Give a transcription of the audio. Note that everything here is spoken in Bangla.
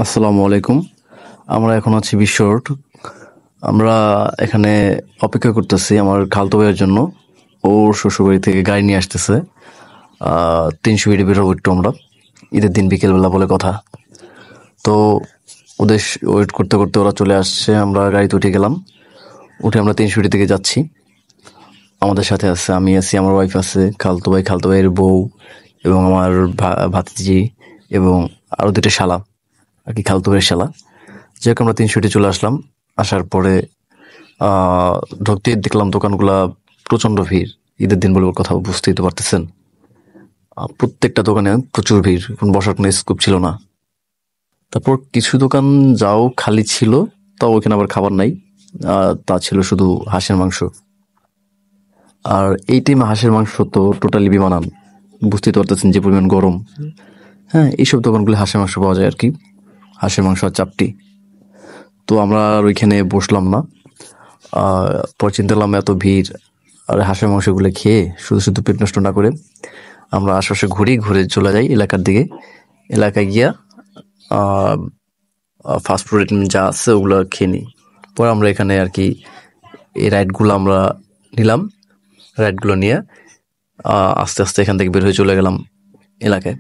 আসসালামু আলাইকুম। আমরা এখন আছি বিশ্ব রোড। আমরা এখানে অপেক্ষা করতেছি আমার খালতো ভাইয়ের জন্য। ওর শ্বশুরবাড়ি থেকে গাড়ি নিয়ে আসতেছে। 300 ফিটে বেরোবো একটু আমরা, ঈদের দিন বিকেলবেলা বলে কথা। তো ওদের ওয়েট করতে করতে ওরা চলে আসছে, আমরা গাড়িতে উঠে গেলাম। উঠে আমরা 300 ফিটের দিকে যাচ্ছি। আমাদের সাথে আছে, আমি আছি, আমার ওয়াইফ আছে, খালতো ভাই, খালতো ভাইয়ের বউ এবং আমার ভাতিজি এবং আরো দুটো শালা আর কি, খালতো ভাইয়ের শালা। যাই হোক, আমরা 300 ফিটে চলে আসলাম। আসার পরে ঢুকতেই দেখলাম দোকানগুলা প্রচন্ড ভিড়। ঈদের দিন বলে কথা, বুঝতেই তো পারতেছেন। প্রত্যেকটা দোকানে প্রচুর ভিড়, এখন বসার কোনো স্কোপ ছিল না। তারপর কিছু দোকান যাও খালি ছিল, তাও ওখানে আবার খাবার নাই। তা ছিল শুধু হাঁসের মাংস। আর এই টাইমে হাঁসের মাংস তো টোটালি বেমানান, বুঝতেই তো পারতেছেন যে পরিমাণ গরম। হ্যাঁ, এইসব দোকানগুলো হাঁসের মাংস পাওয়া যায় আর কি, হাঁসের মাংস আর চাপটি। তো আমরা আর ওইখানে বসলাম না। পরে চিন্তা করলাম এত ভিড় আর হাঁসের মাংসগুলো খেয়ে শুধু শুধু পেট নষ্ট না করে আমরা আশেপাশে ঘুরে চলে যাই এলাকার দিকে। এলাকায় গিয়া ফাস্টফুড আইটেম যা আছে ওগুলো খেয়ে নিই। পরে আমরা এখানে আর কি এই রাইডগুলো আমরা নিলাম। রাইডগুলো নিয়ে আস্তে আস্তে এখান থেকে বের হয়ে চলে গেলাম এলাকায়।